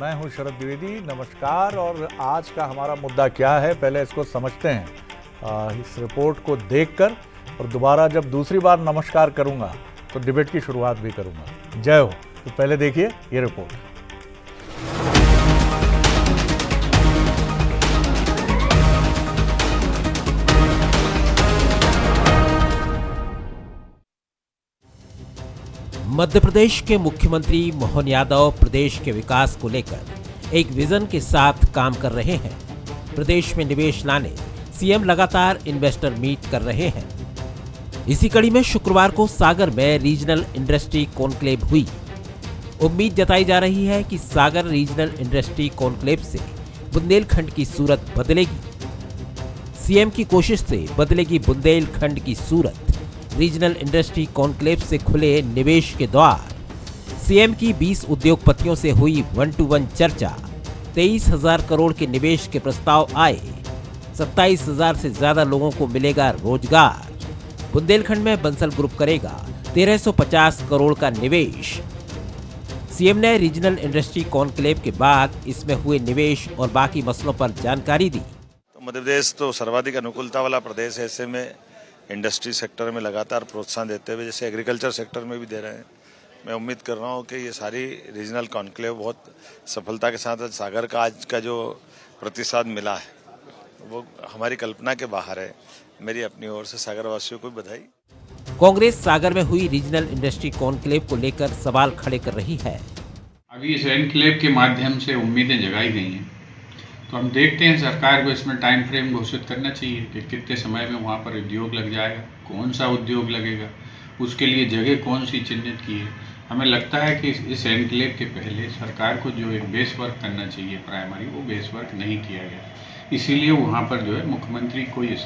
मैं हूं शरद द्विवेदी। नमस्कार। और आज का हमारा मुद्दा क्या है, पहले इसको समझते हैं इस रिपोर्ट को देखकर, और दोबारा जब दूसरी बार नमस्कार करूंगा तो डिबेट की शुरुआत भी करूंगा। जय हो। तो पहले देखिए ये रिपोर्ट। मध्य प्रदेश के मुख्यमंत्री मोहन यादव प्रदेश के विकास को लेकर एक विजन के साथ काम कर रहे हैं। प्रदेश में निवेश लाने सीएम लगातार इन्वेस्टर मीट कर रहे हैं। इसी कड़ी में शुक्रवार को सागर में रीजनल इंडस्ट्री कॉन्क्लेव हुई। उम्मीद जताई जा रही है कि सागर रीजनल इंडस्ट्री कॉन्क्लेव से बुंदेलखंड की सूरत बदलेगी। सीएम की कोशिश से बदलेगी बुंदेलखंड की सूरत। रीजनल इंडस्ट्री कॉन्क्लेव से खुले निवेश के द्वार। सीएम की 20 उद्योगपतियों से हुई 1-to-1 चर्चा। 23,000 करोड़ के निवेश के प्रस्ताव आए। 27,000 से ज्यादा लोगों को मिलेगा रोजगार। बुंदेलखंड में बंसल ग्रुप करेगा 1350 करोड़ का निवेश। सीएम ने रीजनल इंडस्ट्री कॉन्क्लेव के बाद इसमें हुए निवेश और बाकी मसलों पर जानकारी दी। मध्य प्रदेश तो सर्वाधिक अनुकूलता वाला प्रदेश है। ऐसे में इंडस्ट्री सेक्टर में लगातार प्रोत्साहन देते हुए, जैसे एग्रीकल्चर सेक्टर में भी दे रहे हैं, मैं उम्मीद कर रहा हूँ कि ये सारी रीजनल कॉन्क्लेव बहुत सफलता के साथ सागर का आज का जो प्रतिसाद मिला है वो हमारी कल्पना के बाहर है। मेरी अपनी ओर से सागर वासियों को बधाई। कांग्रेस सागर में हुई रीजनल इंडस्ट्री कॉन्क्लेव को लेकर सवाल खड़े कर रही है। अभी इस एनक्लेव के माध्यम से उम्मीदें जगाई गई हैं, तो हम देखते हैं सरकार को इसमें टाइम फ्रेम घोषित करना चाहिए कि कितने समय में वहाँ पर उद्योग लग जाएगा, कौन सा उद्योग लगेगा, उसके लिए जगह कौन सी चिन्हित की है। हमें लगता है कि इस एनक्लेव के पहले सरकार को जो एक बेस वर्क करना चाहिए प्राइमरी, वो बेस वर्क नहीं किया गया। इसीलिए वहाँ पर जो है मुख्यमंत्री कोई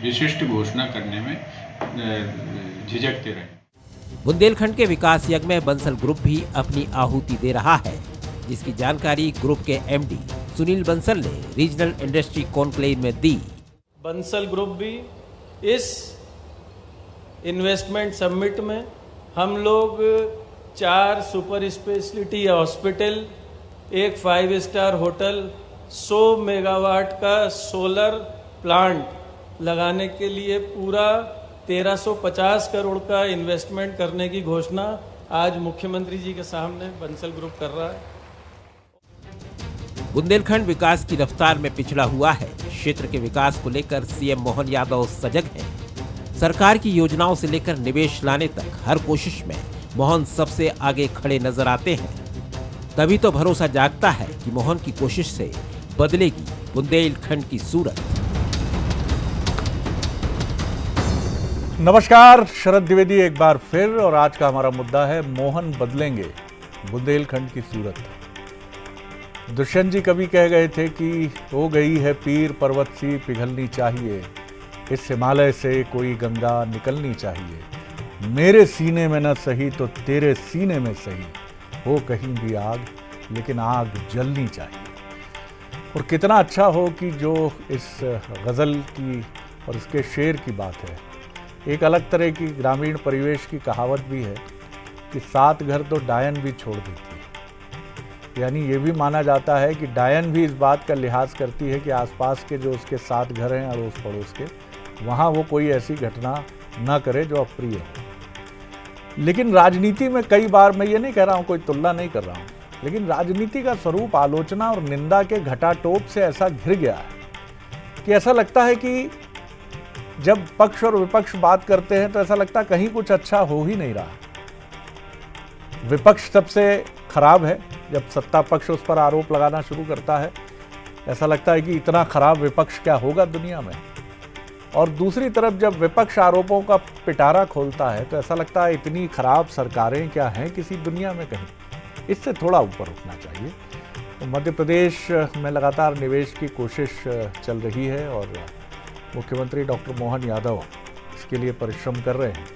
विशिष्ट घोषणा करने में झिझकते रहे। बुंदेलखंड के विकास यज्ञ में बंसल ग्रुप भी अपनी आहुति दे रहा है, जिसकी जानकारी ग्रुप के एमडी सुनील बंसल ने रीजनल इंडस्ट्री कॉन्क्लेव में दी। बंसल ग्रुप भी इस इन्वेस्टमेंट समिट में हम लोग 4 सुपर स्पेशलिटी हॉस्पिटल, एक 5 स्टार होटल, 100 मेगावाट का सोलर प्लांट लगाने के लिए पूरा 1350 करोड़ का इन्वेस्टमेंट करने की घोषणा आज मुख्यमंत्री जी के सामने बंसल ग्रुप कर रहा है। बुंदेलखंड विकास की रफ्तार में पिछड़ा हुआ है। क्षेत्र के विकास को लेकर सीएम मोहन यादव सजग हैं। सरकार की योजनाओं से लेकर निवेश लाने तक हर कोशिश में मोहन सबसे आगे खड़े नजर आते हैं। तभी तो भरोसा जागता है कि मोहन की कोशिश से बदलेगी बुंदेलखंड की सूरत। नमस्कार, शरद द्विवेदी एक बार फिर, और आज का हमारा मुद्दा है मोहन बदलेंगे बुंदेलखंड की सूरत। दुष्यंत जी कभी कह गए थे कि हो गई है पीर पर्वत सी पिघलनी चाहिए, इस हिमालय से कोई गंगा निकलनी चाहिए। मेरे सीने में न सही तो तेरे सीने में सही, हो कहीं भी आग लेकिन आग जलनी चाहिए। और कितना अच्छा हो कि जो इस गज़ल की और इसके शेर की बात है। एक अलग तरह की ग्रामीण परिवेश की कहावत भी है कि 7 घर तो डायन भी छोड़ देती है। यानी ये भी माना जाता है कि डायन भी इस बात का लिहाज करती है कि आसपास के जो उसके 7 घर हैं अड़ोस पड़ोस के, वहाँ वो कोई ऐसी घटना ना करे जो अप्रिय हो। लेकिन राजनीति में कई बार, मैं ये नहीं कह रहा हूँ, कोई तुलना नहीं कर रहा हूँ, लेकिन राजनीति का स्वरूप आलोचना और निंदा के घटाटोप से ऐसा घिर गया है कि ऐसा लगता है कि जब पक्ष और विपक्ष बात करते हैं तो ऐसा लगता है कहीं कुछ अच्छा हो ही नहीं रहा। विपक्ष सबसे खराब है। जब सत्ता पक्ष उस पर आरोप लगाना शुरू करता है, ऐसा लगता है कि इतना खराब विपक्ष क्या होगा दुनिया में। और दूसरी तरफ जब विपक्ष आरोपों का पिटारा खोलता है तो ऐसा लगता है इतनी खराब सरकारें क्या हैं किसी दुनिया में कहीं। इससे थोड़ा ऊपर उठना चाहिए। तो मध्य प्रदेश में लगातार निवेश की कोशिश चल रही है और मुख्यमंत्री डॉक्टर मोहन यादव इसके लिए परिश्रम कर रहे हैं।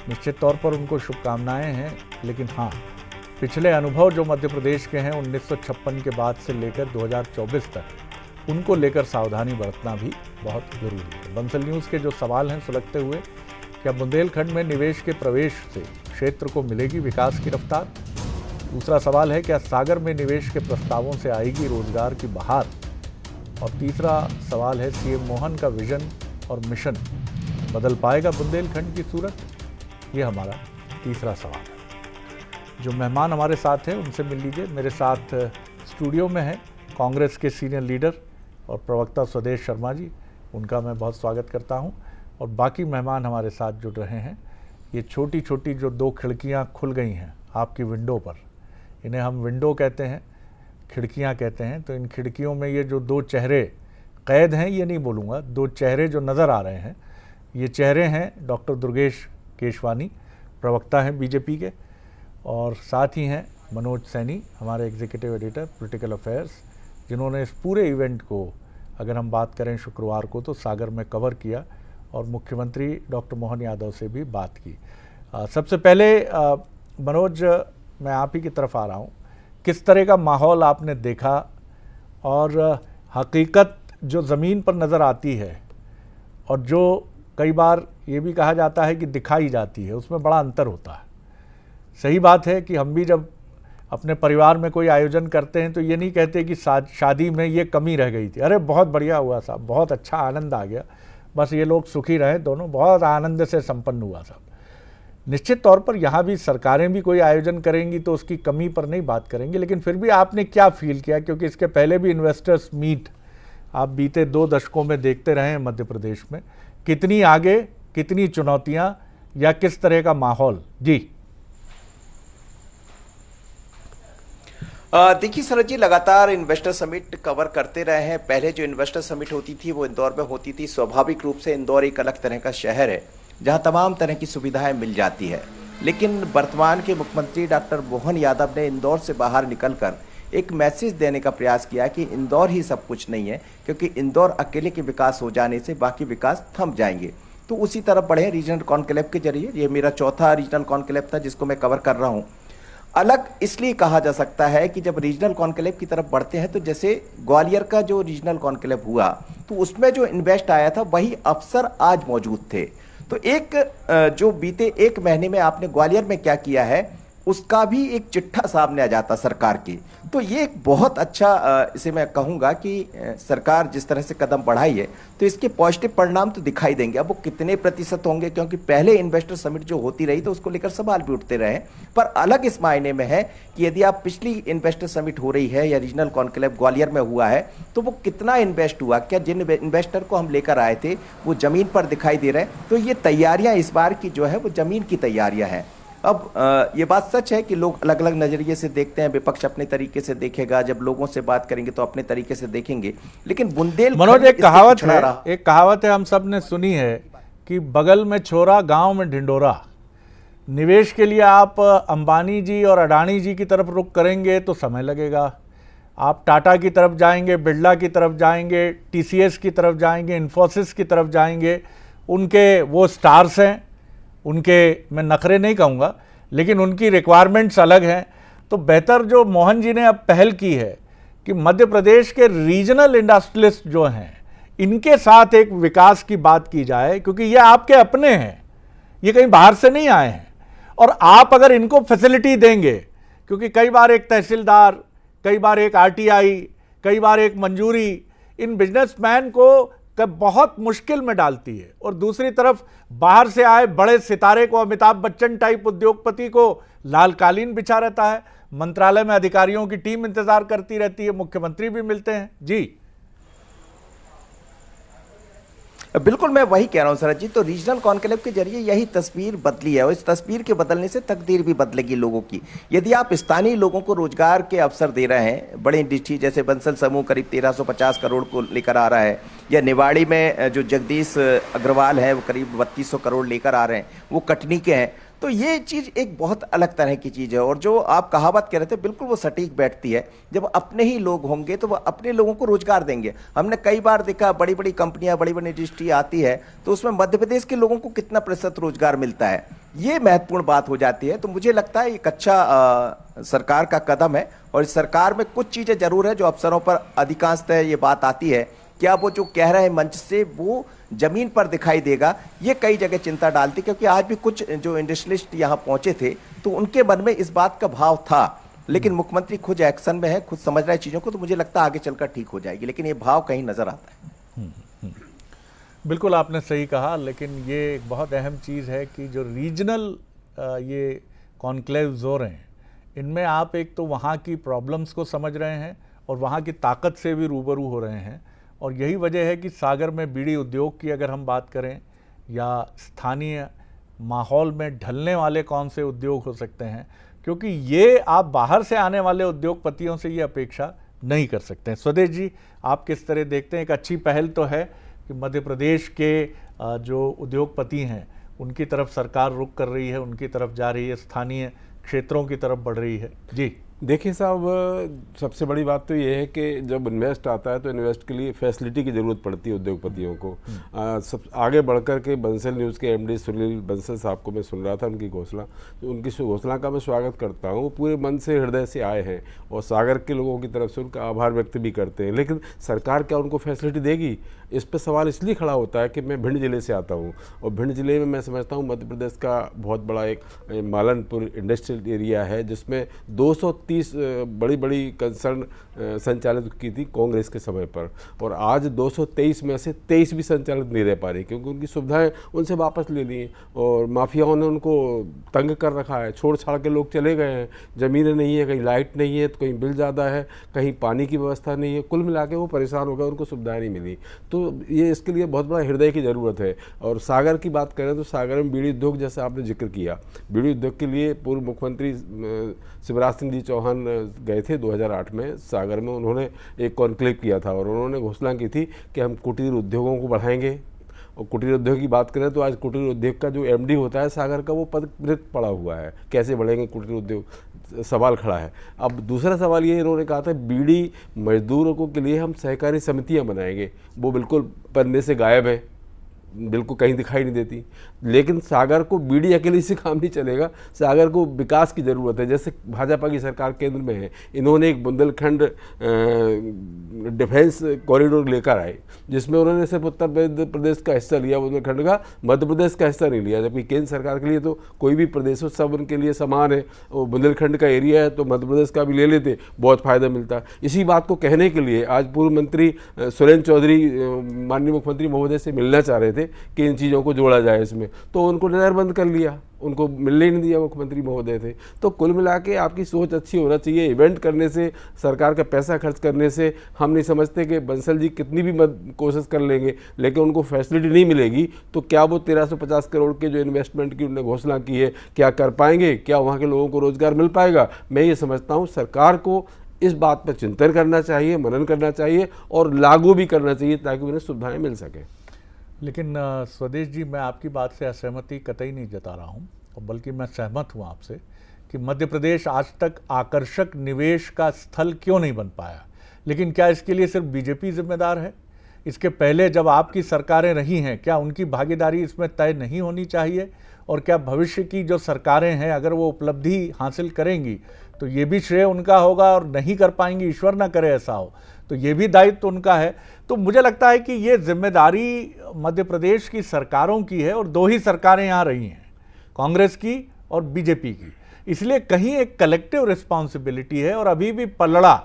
निश्चित तौर पर उनको शुभकामनाएं हैं। लेकिन हाँ, पिछले अनुभव जो मध्य प्रदेश के हैं 1956 के बाद से लेकर 2024 तक, उनको लेकर सावधानी बरतना भी बहुत जरूरी है। बंसल न्यूज़ के जो सवाल हैं सुलगते हुए, क्या बुंदेलखंड में निवेश के प्रवेश से क्षेत्र को मिलेगी विकास की रफ्तार? दूसरा सवाल है, क्या सागर में निवेश के प्रस्तावों से आएगी रोजगार की बहार? और तीसरा सवाल है, सीएम मोहन का विजन और मिशन बदल पाएगा बुंदेलखंड की सूरत? ये हमारा तीसरा सवाल है। जो मेहमान हमारे साथ हैं उनसे मिल लीजिए। मेरे साथ स्टूडियो में हैं कांग्रेस के सीनियर लीडर और प्रवक्ता स्वदेश शर्मा जी, उनका मैं बहुत स्वागत करता हूं। और बाकी मेहमान हमारे साथ जुड़ रहे हैं। ये छोटी छोटी जो 2 खिड़कियां खुल गई हैं आपकी विंडो पर, इन्हें हम विंडो कहते हैं, खिड़कियां कहते हैं। तो इन खिड़कियों में ये जो 2 चेहरे कैद हैं, ये नहीं बोलूँगा, 2 चेहरे जो नज़र आ रहे हैं, ये चेहरे हैं डॉक्टर दुर्गेश केशवानी, प्रवक्ता हैं बीजेपी के, और साथ ही हैं मनोज सैनी, हमारे एग्जीक्यूटिव एडिटर पॉलिटिकल अफेयर्स, जिन्होंने इस पूरे इवेंट को, अगर हम बात करें शुक्रवार को, तो सागर में कवर किया और मुख्यमंत्री डॉक्टर मोहन यादव से भी बात की। सबसे पहले मनोज, मैं आप ही की तरफ आ रहा हूँ। किस तरह का माहौल आपने देखा और हकीकत जो ज़मीन पर नज़र आती है और जो कई बार ये भी कहा जाता है कि दिखाई जाती है, उसमें बड़ा अंतर होता है। सही बात है कि हम भी जब अपने परिवार में कोई आयोजन करते हैं तो ये नहीं कहते कि शादी में ये कमी रह गई थी, अरे बहुत बढ़िया हुआ साहब, बहुत अच्छा आनंद आ गया, बस ये लोग सुखी रहें, दोनों बहुत आनंद से संपन्न हुआ साहब। निश्चित तौर पर यहाँ भी सरकारें भी कोई आयोजन करेंगी तो उसकी कमी पर नहीं बात करेंगी, लेकिन फिर भी आपने क्या फील किया? क्योंकि इसके पहले भी इन्वेस्टर्स मीट आप बीते 2 दशकों में देखते रहे हैं मध्य प्रदेश में, कितनी आगे, कितनी चुनौतियां या किस तरह का माहौल? जी देखिए सरज जी, लगातार इन्वेस्टर समिट कवर करते रहे हैं। पहले जो इन्वेस्टर समिट होती थी वो इंदौर में होती थी। स्वाभाविक रूप से इंदौर एक अलग तरह का शहर है जहां तमाम तरह की सुविधाएं मिल जाती है, लेकिन वर्तमान के मुख्यमंत्री डॉक्टर मोहन यादव ने इंदौर से बाहर निकलकर एक मैसेज देने का प्रयास किया कि इंदौर ही सब कुछ नहीं है, क्योंकि इंदौर अकेले के विकास हो जाने से बाकी विकास थम जाएंगे। तो उसी तरफ बढ़े रीजनल कॉन्क्लेव के जरिए। ये मेरा चौथा रीजनल कॉन्क्लेव था जिसको मैं कवर कर रहा हूँ। अलग इसलिए कहा जा सकता है कि जब रीजनल कॉन्क्लेव की तरफ बढ़ते हैं तो जैसे ग्वालियर का जो रीजनल कॉन्क्लेव हुआ तो उसमें जो इन्वेस्ट आया था वही अफसर आज मौजूद थे। तो एक जो बीते 1 महीने में आपने ग्वालियर में क्या किया है उसका भी एक चिट्ठा सामने आ जाता सरकार की। तो ये एक बहुत अच्छा इसे मैं कहूँगा कि सरकार जिस तरह से कदम बढ़ाई है तो इसके पॉजिटिव परिणाम तो दिखाई देंगे। अब वो कितने प्रतिशत होंगे, क्योंकि पहले इन्वेस्टर समिट जो होती रही तो उसको लेकर सवाल भी उठते रहे, पर अलग इस मायने में है कि यदि आप पिछली इन्वेस्टर समिट हो रही है या रीजनल कॉन्क्लेव ग्वालियर में हुआ है तो वो कितना इन्वेस्ट हुआ, क्या जिन इन्वेस्टर को हम लेकर आए थे वो जमीन पर दिखाई दे रहे हैं। तो ये तैयारियां इस बार की जो है वो जमीन की तैयारियां हैं। अब ये बात सच है कि लोग अलग अलग नजरिए से देखते हैं, विपक्ष अपने तरीके से देखेगा, जब लोगों से बात करेंगे तो अपने तरीके से देखेंगे, लेकिन बुंदेलखंड मनोज, एक कहावत है हम सब ने सुनी है कि बगल में छोरा गांव में ढिंडोरा। निवेश के लिए आप अंबानी जी और अडानी जी की तरफ रुख करेंगे तो समय लगेगा, आप टाटा की तरफ जाएंगे, बिरला की तरफ जाएंगे, टीसीएस की तरफ जाएंगे, इन्फोसिस की तरफ जाएंगे, उनके वो स्टार्स हैं, उनके मैं नखरे नहीं कहूँगा लेकिन उनकी रिक्वायरमेंट्स अलग हैं। तो बेहतर जो मोहन जी ने अब पहल की है कि मध्य प्रदेश के रीजनल इंडस्ट्रियलिस्ट जो हैं इनके साथ एक विकास की बात की जाए, क्योंकि ये आपके अपने हैं, ये कहीं बाहर से नहीं आए हैं। और आप अगर इनको फैसिलिटी देंगे, क्योंकि कई बार एक तहसीलदार, कई बार एक आरटीआई, कई बार एक मंजूरी इन बिजनेसमैन को बहुत मुश्किल में डालती है, और दूसरी तरफ बाहर से आए बड़े सितारे को, अमिताभ बच्चन टाइप उद्योगपति को लाल कालीन बिछा रहता है, मंत्रालय में अधिकारियों की टीम इंतजार करती रहती है, मुख्यमंत्री भी मिलते हैं। जी बिल्कुल, मैं वही कह रहा हूं सरज जी। तो रीजनल कॉन्क्लेव के जरिए यही तस्वीर बदली है और इस तस्वीर के बदलने से तकदीर भी बदलेगी लोगों की। यदि आप स्थानीय लोगों को रोजगार के अवसर दे रहे हैं, बड़े इंडस्ट्री जैसे बंसल समूह करीब 1350 करोड़ को लेकर आ रहा है, या निवाड़ी में जो जगदीश अग्रवाल है वो करीब 3200 करोड़ लेकर आ रहे हैं, वो कटनी के हैं, तो ये चीज़ एक बहुत अलग तरह की चीज़ है। और जो आप कहावत कह रहे थे बिल्कुल वो सटीक बैठती है। जब अपने ही लोग होंगे तो वो अपने लोगों को रोजगार देंगे। हमने कई बार देखा बड़ी बड़ी कंपनियां, बड़ी बड़ी इंडस्ट्री आती है तो उसमें मध्य प्रदेश के लोगों को कितना प्रतिशत रोजगार मिलता है, ये महत्वपूर्ण बात हो जाती है। तो मुझे लगता है एक अच्छा सरकार का कदम है और इस सरकार में कुछ चीज़ें जरूर है जो अफसरों पर अधिकांशतः ये बात आती है, क्या वो जो कह रहे हैं मंच से वो जमीन पर दिखाई देगा, ये कई जगह चिंता डालती। क्योंकि आज भी कुछ जो इंडस्ट्रियलिस्ट यहाँ पहुंचे थे तो उनके मन में इस बात का भाव था लेकिन मुख्यमंत्री खुद एक्शन में है, खुद समझ रहे हैं चीजों को, तो मुझे लगता है आगे चलकर ठीक हो जाएगी, लेकिन ये भाव कहीं नजर आता है। बिल्कुल आपने सही कहा, लेकिन ये एक बहुत अहम चीज़ है कि जो रीजनल ये कॉन्क्लेव्स हो रहे हैं, इनमें आप एक तो वहाँ की प्रॉब्लम्स को समझ रहे हैं और वहाँ की ताकत से भी रूबरू हो रहे हैं। और यही वजह है कि सागर में बीड़ी उद्योग की अगर हम बात करें या स्थानीय माहौल में ढलने वाले कौन से उद्योग हो सकते हैं, क्योंकि ये आप बाहर से आने वाले उद्योगपतियों से ये अपेक्षा नहीं कर सकते हैं। स्वदेश जी, आप किस तरह देखते हैं? एक अच्छी पहल तो है कि मध्य प्रदेश के जो उद्योगपति हैं उनकी तरफ सरकार रुख कर रही है, उनकी तरफ जा रही है, स्थानीय क्षेत्रों की तरफ बढ़ रही है। जी देखिए साहब, सबसे बड़ी बात तो ये है कि जब इन्वेस्ट आता है तो इन्वेस्ट के लिए फैसिलिटी की ज़रूरत पड़ती है उद्योगपतियों को। सब आगे बढ़कर के बंसल न्यूज़ के एमडी सुनील बंसल साहब को मैं सुन रहा था, उनकी घोषणा, तो उनकी घोषणा का मैं स्वागत करता हूँ। वो पूरे मन से, हृदय से आए हैं और सागर के लोगों की तरफ से उनका आभार व्यक्त भी करते हैं। लेकिन सरकार क्या उनको फैसिलिटी देगी, इस पर सवाल इसलिए खड़ा होता है कि मैं भिंड ज़िले से आता हूँ और भिंड ज़िले में मैं समझता हूँ मध्य प्रदेश का बहुत बड़ा एक मालनपुर इंडस्ट्रियल एरिया है, जिसमें 230 बड़ी बड़ी कंसर्न संचालित की थी कांग्रेस के समय पर, और आज 223 में से 23 भी संचालित नहीं रह पा रही क्योंकि उनकी सुविधाएं उनसे वापस ले ली और माफियाओं ने उनको तंग कर रखा है। छोड़ छाड़ के लोग चले गए हैं, ज़मीनें नहीं है, कहीं लाइट नहीं है तो कहीं बिल ज़्यादा है, कहीं पानी की व्यवस्था नहीं है, कुल मिला के वो परेशान हो गए, उनको सुविधाएँ नहीं मिली। तो ये इसके लिए बहुत बड़ा हृदय की ज़रूरत है। और सागर की बात करें तो सागर में बीड़ी उद्योग, जैसे आपने जिक्र किया, बीड़ी उद्योग के लिए पूर्व मुख्यमंत्री शिवराज सिंह जी चौहान गए थे 2008 में सागर में। उन्होंने एक कॉन्क्लेव किया था और उन्होंने घोषणा की थी कि हम कुटीर उद्योगों को बढ़ाएंगे। और कुटीर उद्योग की बात करें तो आज कुटीर उद्योग का जो एमडी होता है सागर का, वो पद रिक्त पड़ा हुआ है। कैसे बढ़ेंगे कुटीर उद्योग, सवाल खड़ा है। अब दूसरा सवाल ये इन्होंने कहा था बीड़ी मजदूरों को के लिए हम सहकारी समितियां बनाएंगे, वो बिल्कुल पन्ने से गायब है, बिल्कुल कहीं दिखाई नहीं देती। लेकिन सागर को बीड़ी अकेले से काम नहीं चलेगा, सागर को विकास की ज़रूरत है। जैसे भाजपा की सरकार केंद्र में है, इन्होंने एक बुंदेलखंड डिफेंस कॉरिडोर लेकर आए, जिसमें उन्होंने सिर्फ उत्तर प्रदेश का हिस्सा लिया बुंदेलखंड का, मध्य प्रदेश का हिस्सा नहीं लिया। जबकि केंद्र सरकार के लिए तो कोई भी प्रदेश हो सब उनके लिए समान है। वो बुंदेलखंड का एरिया है तो मध्य प्रदेश का भी ले लेते, बहुत फ़ायदा मिलता। इसी बात को कहने के लिए आज पूर्व मंत्री सुरेंद्र चौधरी माननीय मुख्यमंत्री महोदय से मिलना चाह रहे थे कि इन चीज़ों को जोड़ा जाए इसमें, तो उनको नज़रबंद कर लिया, उनको मिलने ही नहीं दिया, मुख्यमंत्री महोदय थे। तो कुल मिला के आपकी सोच अच्छी होना चाहिए। इवेंट करने से, सरकार का पैसा खर्च करने से हम नहीं समझते कि बंसल जी कितनी भी कोशिश कर लेंगे, लेकिन उनको फैसिलिटी नहीं मिलेगी तो क्या वो 1350 करोड़ के जो इन्वेस्टमेंट की उन्होंने घोषणा की है, क्या कर पाएंगे? क्या वहाँ के लोगों को रोजगार मिल पाएगा? मैं ये समझता हूँ सरकार को इस बात पर चिंतन करना चाहिए, मनन करना चाहिए और लागू भी करना चाहिए ताकि उन्हें सुविधाएँ मिल सकें। लेकिन स्वदेश जी, मैं आपकी बात से असहमति कतई नहीं जता रहा हूँ, और बल्कि मैं सहमत हूँ आपसे कि मध्य प्रदेश आज तक आकर्षक निवेश का स्थल क्यों नहीं बन पाया। लेकिन क्या इसके लिए सिर्फ बीजेपी जिम्मेदार है? इसके पहले जब आपकी सरकारें रही हैं, क्या उनकी भागीदारी इसमें तय नहीं होनी चाहिए? और क्या भविष्य की जो सरकारें हैं अगर वो उपलब्धि हासिल करेंगी तो ये भी श्रेय उनका होगा, और नहीं कर पाएंगी, ईश्वर ना करे ऐसा हो, तो ये भी दायित्व उनका है। तो मुझे लगता है कि ये जिम्मेदारी मध्य प्रदेश की सरकारों की है, और दो ही सरकारें यहाँ रही हैं, कांग्रेस की और बीजेपी की। इसलिए कहीं एक कलेक्टिव रिस्पॉन्सिबिलिटी है। और अभी भी पलड़ा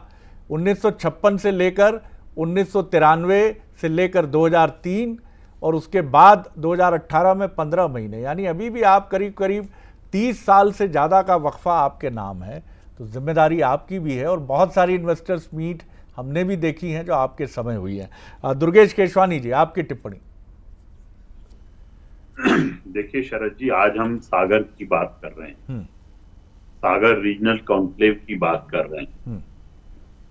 1956 से लेकर 1993 से लेकर 2003 और उसके बाद 2018 में 15 महीने, यानी अभी भी आप करीब करीब 30 साल से ज़्यादा का वक्फा आपके नाम है। तो जिम्मेदारी आपकी भी है, और बहुत सारी इन्वेस्टर्स मीट हमने भी देखी हैं जो आपके समय हुई है। दुर्गेश केशवानी जी, आपकी टिप्पणी। देखिए शरद जी, आज हम सागर की बात कर रहे हैं, सागर रीजनल कॉन्क्लेव की बात कर रहे हैं,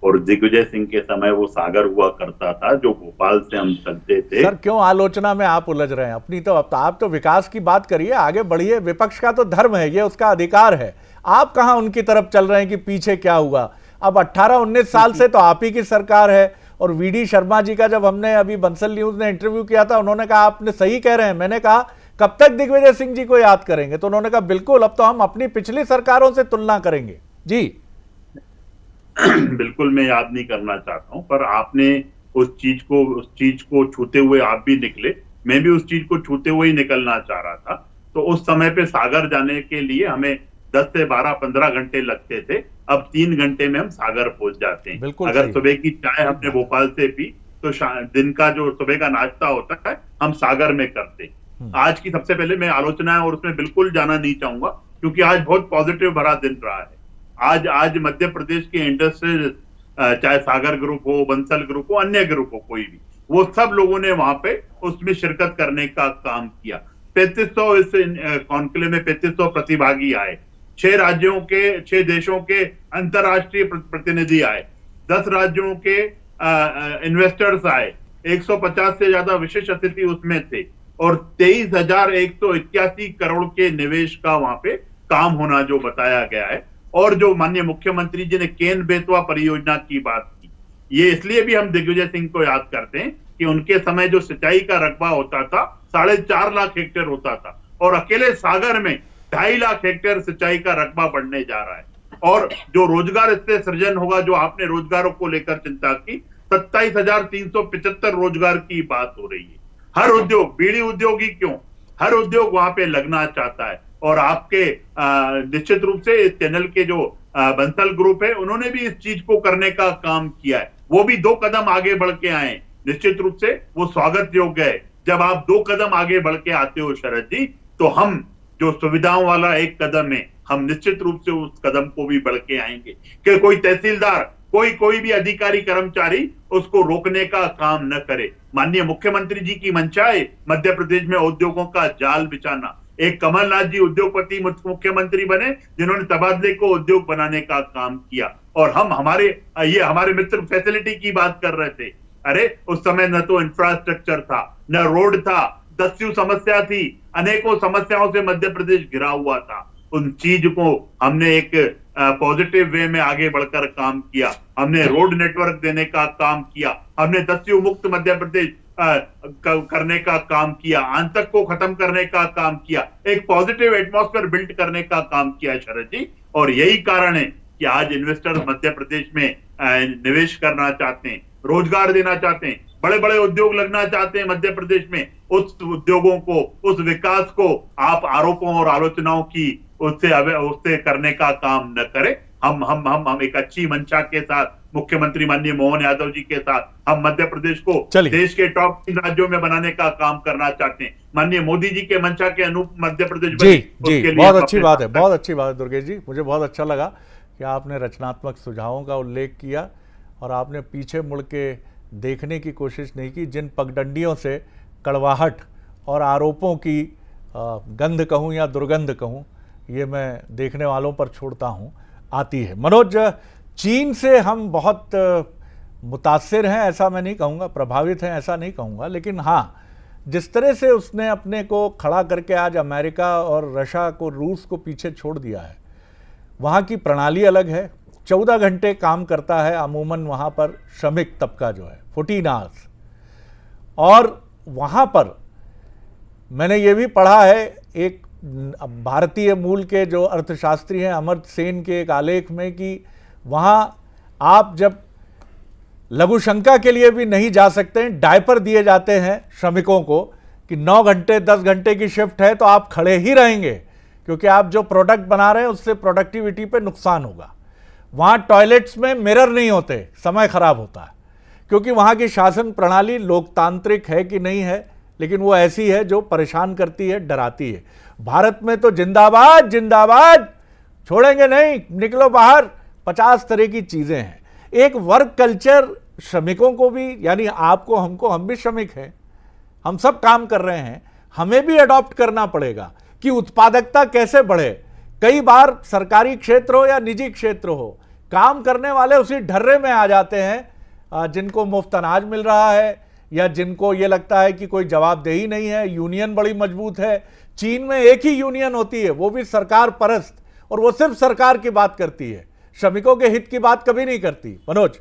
और दिग्विजय सिंह के समय वो सागर हुआ करता था जो भोपाल से हम चलते थे। सर, क्यों आलोचना में आप उलझ रहे हैं? अपनी तो आप तो विकास की बात करिए, आगे बढ़िए। विपक्ष का तो धर्म है, ये उसका अधिकार है। आप कहां उनकी तरफ चल रहे हैं कि पीछे क्या हुआ? अब 18-19 साल से तो आप ही की सरकार है। और वीडी शर्मा जी का जब हमने अभी बंसल न्यूज ने इंटरव्यू किया था, उन्होंने कहा आपने सही कह रहे हैं। मैंने कहा कब तक दिग्विजय सिंह जी को याद करेंगे? तो उन्होंने कहा बिल्कुल, अब तो हम अपनी पिछली सरकारों से तुलना करेंगे। जी बिल्कुल, मैं याद नहीं करना चाहता हूं, पर आपने उस चीज को छूते हुए आप भी निकले, मैं भी उस चीज को छूते हुए ही निकलना चाह रहा था। तो उस समय पे सागर जाने के लिए हमें 10 से 12-15 घंटे लगते थे, अब 3 घंटे में हम सागर पहुंच जाते हैं। बिल्कुल अगर सही। सुबह की चाय हमने भोपाल से पी तो दिन का जो सुबह का नाश्ता होता है हम सागर में करते हैं। आज की सबसे पहले मैं आलोचना है और उसमें बिल्कुल जाना नहीं चाहूंगा, क्योंकि आज बहुत पॉजिटिव भरा दिन रहा है। आज मध्य प्रदेश के इंडस्ट्रियल, चाहे सागर ग्रुप हो, बंसल ग्रुप हो, अन्य ग्रुप हो, कोई भी, वो सब लोगों ने वहां पे उसमें शिरकत करने का काम किया। 3500 इस कॉन्क्लेव में 3500 प्रतिभागी आए, 6 देशों के अंतरराष्ट्रीय प्रतिनिधि आए, 10 राज्यों के इन्वेस्टर्स आए, 150 से ज्यादा विशेष अतिथि उसमें थे और 23,181 करोड़ के निवेश का वहां पे काम होना जो बताया गया है। और जो माननीय मुख्यमंत्री जी ने केन बेतवा परियोजना की बात की, ये इसलिए भी हम दिग्विजय सिंह को याद करते हैं कि उनके समय जो सिंचाई का रकबा होता था 4.5 लाख हेक्टेयर होता था और अकेले सागर में 2.5 लाख हेक्टेयर सिंचाई का रकबा बढ़ने जा रहा है। और जो रोजगार इससे सृजन होगा, जो आपने रोजगारों को लेकर चिंता की, 27,375 रोजगार की बात हो रही है। हर उद्योग, बीड़ी उद्योग ही क्यों, हर उद्योग वहां पे लगना चाहता है। और आपके निश्चित रूप से इस चैनल के जो बंसल ग्रुप है, उन्होंने भी इस चीज को करने का काम किया है। वो भी 2 कदम आगे बढ़ के आए, निश्चित रूप से वो स्वागत योग्य है। जब आप 2 कदम आगे बढ़ के आते हो शरद जी, तो हम जो सुविधाओं वाला 1 कदम है, हम निश्चित रूप से उस कदम को भी बढ़ के आएंगे कि कोई तहसीलदार, कोई भी अधिकारी कर्मचारी उसको रोकने का काम न करे। माननीय मुख्यमंत्री जी की मंशा है मध्य प्रदेश में उद्योगों का जाल बिछाना। एक कमलनाथ जी उद्योगपति मुख्यमंत्री बने, जिन्होंने तबादले को उद्योग बनाने का काम किया। और हम हमारे मित्र फैसिलिटी की बात कर रहे थे। अरे उस समय न तो इंफ्रास्ट्रक्चर था, न रोड था, दस्यु समस्या थी, अनेकों समस्याओं से मध्य प्रदेश घिरा हुआ था। उन चीज को हमने एक पॉजिटिव वे में आगे बढ़कर काम किया। हमने रोड नेटवर्क देने का काम किया, हमने दस्यु मुक्त मध्य प्रदेश करने का काम किया, आतंक को खत्म करने का काम किया, एक पॉजिटिव एटमॉस्फेयर बिल्ड करने का काम किया शरद जी। और यही कारण है कि आज इन्वेस्टर्स मध्य प्रदेश में निवेश करना चाहते हैं, रोजगार देना चाहते हैं, बड़े बड़े उद्योग लगना चाहते हैं मध्य प्रदेश में। उस उद्योगों को, उस विकास को आप आरोपों और आलोचनाओं की उससे करने का काम न करें। हम एक अच्छी मंशा के साथ, मुख्यमंत्री माननीय मोहन यादव जी के साथ, हम मध्य प्रदेश को देश के टॉप 3 राज्यों में बनाने का काम करना चाहते हैं। माननीय मोदी जी के मंशा के अनुरूप मध्य प्रदेश जी बहुत अच्छी बात है, बहुत अच्छी बात है दुर्गेश जी। मुझे बहुत अच्छा लगा कि आपने रचनात्मक सुझावों का उल्लेख किया और आपने पीछे मुड़ के देखने की कोशिश नहीं की। जिन पगडंडियों से कड़वाहट और आरोपों की गंध कहूँ या दुर्गंध कहूँ, ये मैं देखने वालों पर छोड़ता हूँ, आती है। मनोज, चीन से हम बहुत मुतासिर हैं ऐसा मैं नहीं कहूँगा, प्रभावित हैं ऐसा नहीं कहूँगा, लेकिन हाँ, जिस तरह से उसने अपने को खड़ा करके आज अमेरिका और रशिया को, रूस को पीछे छोड़ दिया है, वहाँ की प्रणाली अलग है। 14 घंटे काम करता है अमूमन वहाँ पर श्रमिक तबका जो है, 14 आवर्स। और वहाँ पर मैंने ये भी पढ़ा है, एक भारतीय मूल के जो अर्थशास्त्री हैं अमर्त्य सेन के एक आलेख में, कि वहाँ आप जब लघुशंका के लिए भी नहीं जा सकते हैं, डायपर दिए जाते हैं श्रमिकों को कि 9 घंटे 10 घंटे की शिफ्ट है तो आप खड़े ही रहेंगे, क्योंकि आप जो प्रोडक्ट बना रहे हैं उससे प्रोडक्टिविटी पे नुकसान होगा। वहाँ टॉयलेट्स में मिरर नहीं होते, समय खराब होता है, क्योंकि वहाँ की शासन प्रणाली लोकतांत्रिक है कि नहीं है, लेकिन वो ऐसी है जो परेशान करती है, डराती है। भारत में तो जिंदाबाद जिंदाबाद, छोड़ेंगे नहीं, निकलो बाहर, 50 तरह की चीज़ें हैं। एक वर्क कल्चर श्रमिकों को भी, यानी आपको, हमको, हम भी श्रमिक हैं, हम सब काम कर रहे हैं, हमें भी अडॉप्ट करना पड़ेगा कि उत्पादकता कैसे बढ़े। कई बार सरकारी क्षेत्र हो या निजी क्षेत्र हो, काम करने वाले उसी ढर्रे में आ जाते हैं जिनको मुफ्त अनाज मिल रहा है या जिनको ये लगता है कि कोई जवाबदेही नहीं है, यूनियन बड़ी मजबूत है। चीन में एक ही यूनियन होती है, वो भी सरकार परस्त, और वो सिर्फ सरकार की बात करती है, श्रमिकों के हित की बात कभी नहीं करती। मनोज,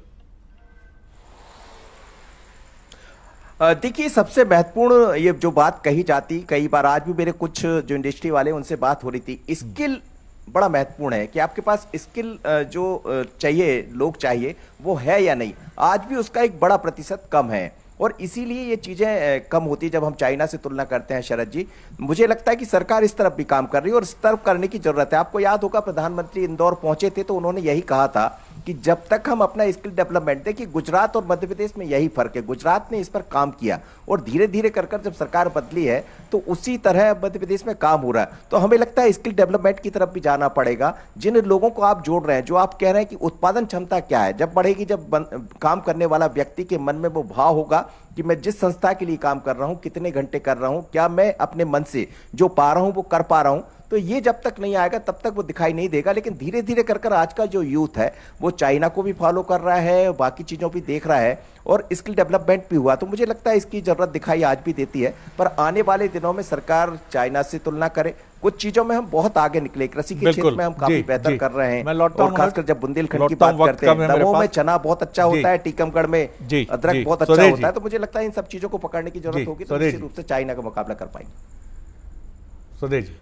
देखिए, सबसे महत्वपूर्ण ये जो बात कही जाती, कई बार आज भी मेरे कुछ जो इंडस्ट्री वाले उनसे बात हो रही थी, स्किल बड़ा महत्वपूर्ण है कि आपके पास स्किल जो चाहिए, लोग चाहिए, वो है या नहीं। आज भी उसका एक बड़ा प्रतिशत कम है। और इसीलिए ये चीजें कम होती है जब हम चाइना से तुलना करते हैं। शरद जी, मुझे लगता है कि सरकार इस तरफ भी काम कर रही है और इस तरफ करने की जरूरत है। आपको याद होगा प्रधानमंत्री इंदौर पहुंचे थे तो उन्होंने यही कहा था कि जब तक हम अपना स्किल डेवलपमेंट, देखिए गुजरात और मध्य प्रदेश में यही फर्क है, गुजरात ने इस पर काम किया और धीरे धीरे कर जब सरकार बदली है तो उसी तरह मध्य प्रदेश में काम हो रहा है। तो हमें लगता है स्किल डेवलपमेंट की तरफ भी जाना पड़ेगा। जिन लोगों को आप जोड़ रहे हैं, जो आप कह रहे हैं कि उत्पादन क्षमता क्या है, जब बढ़ेगी, जब काम करने वाला व्यक्ति के मन में वो भाव होगा कि मैं जिस संस्था के लिए काम कर रहा हूं, कितने घंटे कर रहा हूं, क्या मैं अपने मन से जो पा रहा हूं वो कर पा रहा हूं, तो ये जब तक नहीं आएगा तब तक वो दिखाई नहीं देगा। लेकिन धीरे धीरे कर आज का जो यूथ है वो चाइना को भी फॉलो कर रहा है, बाकी चीजों भी देख रहा है और स्किल डेवलपमेंट भी हुआ। तो मुझे लगता है इसकी जरूरत दिखाई आज भी देती है। पर आने वाले दिनों में सरकार चाइना से तुलना करे, कुछ चीजों में हम बहुत आगे निकले, कृषि के क्षेत्र में हम काफी बेहतर कर रहे हैं। और खासकर जब बुंदेलखंड की बात करते हैं, दमोह में चना बहुत अच्छा होता है, टीकमगढ़ में अदरक बहुत अच्छा होता है। तो मुझे लगता है इन सब चीजों को पकड़ने की जरूरत होगी तो निश्चित रूप से चाइना का मुकाबला कर पाएंगे।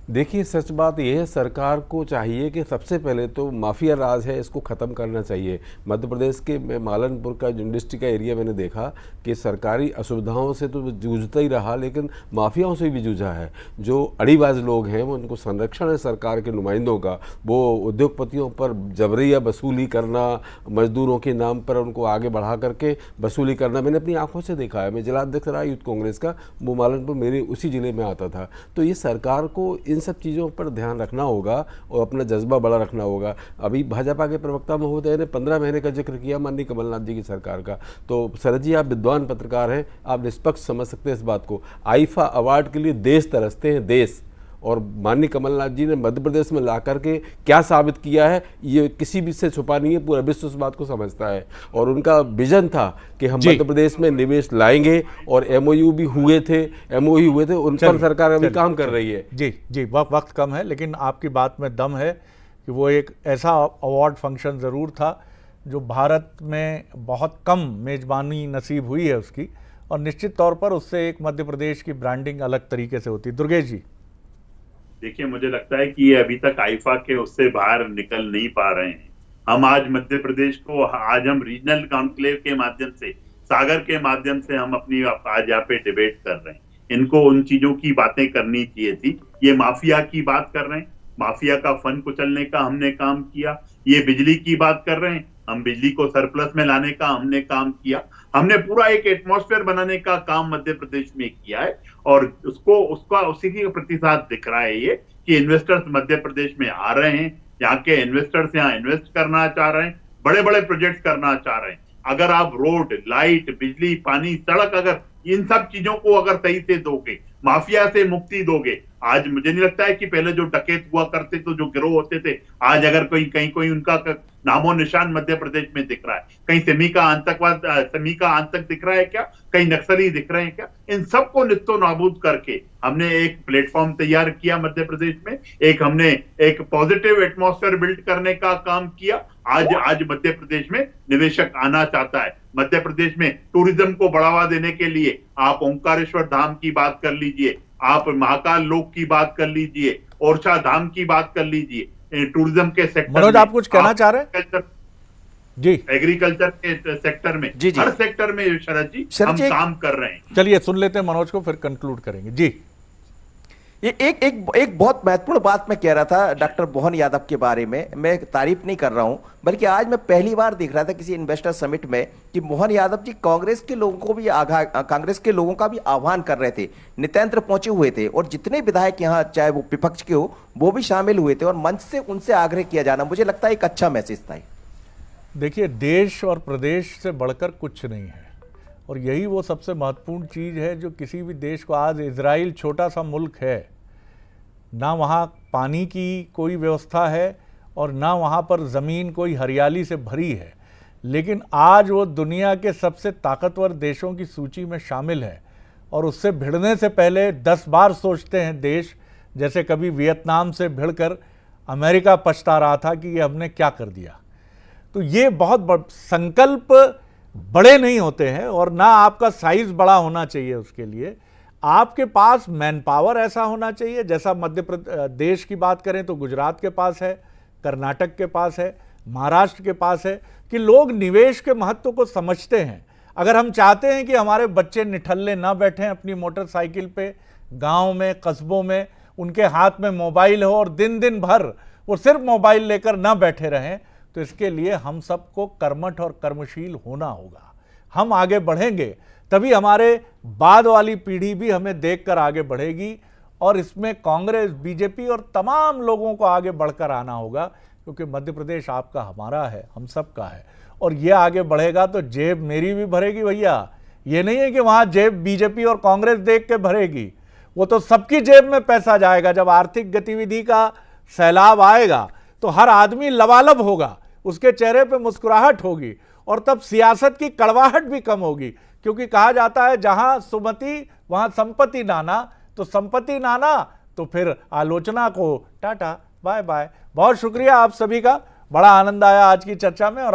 देखिए, सच बात यह है, सरकार को चाहिए कि सबसे पहले तो माफिया राज है इसको ख़त्म करना चाहिए। मध्य प्रदेश के मालनपुर का जो इंडस्ट्री का एरिया मैंने देखा कि सरकारी असुविधाओं से तो जूझता ही रहा लेकिन माफियाओं से भी जूझा है। जो अड़ीबाज लोग हैं वो, उनको संरक्षण है सरकार के नुमाइंदों का, वो उद्योगपतियों पर जबरिया वसूली करना, मजदूरों के नाम पर उनको आगे बढ़ा करके वसूली करना, मैंने अपनी आंखों से देखा है। मैं जिलाध्यक्ष रहा यूथ कांग्रेस का, वो मालनपुर मेरे उसी जिले में आता था। तो ये सरकार को इन सब चीज़ों पर ध्यान रखना होगा और अपना जज्बा बड़ा रखना होगा। अभी भाजपा के प्रवक्ता महोदय ने 15 महीने का जिक्र किया माननीय कमलनाथ जी की सरकार का। तो शरद जी, आप विद्वान पत्रकार हैं, आप निष्पक्ष समझ सकते हैं इस बात को। आईफा अवार्ड के लिए देश तरसते हैं, देश, और माननीय कमलनाथ जी ने मध्य प्रदेश में ला करके क्या साबित किया है ये किसी भी से छुपा नहीं है, पूरा विश्व उस बात को समझता है। और उनका विजन था कि हम मध्य प्रदेश में निवेश लाएंगे और एमओयू भी हुए थे, उन पर सरकार अभी काम कर रही है। जी, वक्त कम है लेकिन आपकी बात में दम है कि वो एक ऐसा अवार्ड फंक्शन ज़रूर था जो भारत में बहुत कम मेज़बानी नसीब हुई है उसकी, और निश्चित तौर पर उससे एक मध्य प्रदेश की ब्रांडिंग अलग तरीके से होती है। दुर्गेश जी, देखिए, मुझे लगता है कि ये अभी तक आईफा के उससे बाहर निकल नहीं पा रहे हैं। हम आज मध्य प्रदेश को, आज हम रीजनल कॉन्क्लेव के माध्यम से, सागर के माध्यम से हम अपनी आज यहाँ पे डिबेट कर रहे हैं। इनको उन चीजों की बातें करनी चाहिए थी। ये माफिया की बात कर रहे हैं, माफिया का फन कुचलने का हमने काम किया। ये बिजली की बात कर रहे हैं, हम बिजली को सरप्लस में लाने का हमने काम किया। हमने पूरा एक एटमॉस्फेयर बनाने का काम मध्य प्रदेश में किया है और उसी की प्रतिसाद दिख रहा है ये कि इन्वेस्टर्स मध्य प्रदेश में आ रहे हैं, यहाँ के इन्वेस्टर्स यहाँ इन्वेस्ट करना चाह रहे हैं, बड़े बड़े प्रोजेक्ट करना चाह रहे हैं। अगर आप रोड, लाइट, बिजली, पानी, सड़क, अगर इन सब चीजों को अगर सही से दोगे, माफिया से मुक्ति दोगे, आज मुझे नहीं लगता है कि पहले जो डकैत हुआ करते तो जो गिरोह होते थे, आज अगर कहीं कोई उनका नामो निशान मध्य प्रदेश में दिख रहा है, कहीं सेमी का आतंक दिख रहा है क्या, कहीं नक्सली दिख रहे हैं क्या, इन सबको निस्तो नाबूद करके हमने एक प्लेटफॉर्म तैयार किया मध्य प्रदेश में। हमने एक पॉजिटिव एटमॉस्फेयर बिल्ड करने का काम किया। आज मध्य प्रदेश में निवेशक आना चाहता है। मध्य प्रदेश में टूरिज्म को बढ़ावा देने के लिए आप ओंकारेश्वर धाम की बात कर लीजिए, आप महाकाल लोक की बात कर लीजिए, ओरछा धाम की बात कर लीजिए। टूरिज्म के सेक्टर, मनोज आप कुछ कहना चाह रहे हैं? जी, एग्रीकल्चर के सेक्टर में, हर सेक्टर में शरद जी हम काम कर रहे हैं। चलिए सुन लेते हैं मनोज को, फिर कंक्लूड करेंगे। जी, ये एक बहुत महत्वपूर्ण बात मैं कह रहा था डॉक्टर मोहन यादव के बारे में। मैं तारीफ नहीं कर रहा हूं, बल्कि आज मैं पहली बार देख रहा था किसी इन्वेस्टर समिट में कि मोहन यादव जी कांग्रेस के लोगों का भी आह्वान कर रहे थे। नितेंद्र पहुंचे हुए थे और जितने विधायक यहाँ, चाहे वो विपक्ष के हो, वो भी शामिल हुए थे और मंच से उनसे आग्रह किया जाना, मुझे लगता है एक अच्छा मैसेज था। देखिए, देश और प्रदेश से बढ़कर कुछ नहीं है और यही वो सबसे महत्वपूर्ण चीज़ है जो किसी भी देश को, आज इजराइल छोटा सा मुल्क है, ना वहाँ पानी की कोई व्यवस्था है और ना वहाँ पर ज़मीन कोई हरियाली से भरी है, लेकिन आज वो दुनिया के सबसे ताकतवर देशों की सूची में शामिल है और उससे भिड़ने से पहले 10 बार सोचते हैं देश। जैसे कभी वियतनाम से भिड़कर अमेरिका पछता रहा था कि ये हमने क्या कर दिया। तो ये बहुत संकल्प बड़े नहीं होते हैं और ना आपका साइज बड़ा होना चाहिए, उसके लिए आपके पास मैन पावर ऐसा होना चाहिए। जैसा मध्य प्रदेश की बात करें तो गुजरात के पास है, कर्नाटक के पास है, महाराष्ट्र के पास है, कि लोग निवेश के महत्व को समझते हैं। अगर हम चाहते हैं कि हमारे बच्चे निठल्ले ना बैठें अपनी मोटरसाइकिल पे, गांव में, कस्बों में उनके हाथ में मोबाइल हो और दिन दिन भर वो सिर्फ मोबाइल लेकर ना बैठे रहें, तो इसके लिए हम सबको कर्मठ और कर्मशील होना होगा। हम आगे बढ़ेंगे तभी हमारे बाद वाली पीढ़ी भी हमें देखकर आगे बढ़ेगी, और इसमें कांग्रेस, बीजेपी और तमाम लोगों को आगे बढ़कर आना होगा, क्योंकि मध्य प्रदेश आपका, हमारा है, हम सबका है। और ये आगे बढ़ेगा तो जेब मेरी भी भरेगी भैया। ये नहीं है कि वहां जेब बीजेपी और कांग्रेस देख के भरेगी, वो तो सबकी जेब में पैसा जाएगा। जब आर्थिक गतिविधि का सैलाब आएगा तो हर आदमी लबालब होगा, उसके चेहरे पे मुस्कुराहट होगी, और तब सियासत की कड़वाहट भी कम होगी। क्योंकि कहा जाता है जहां सुमति वहां संपत्ति नाना, तो संपत्ति नाना तो फिर आलोचना को टाटा बाय बाय। बहुत शुक्रिया आप सभी का, बड़ा आनंद आया आज की चर्चा में। और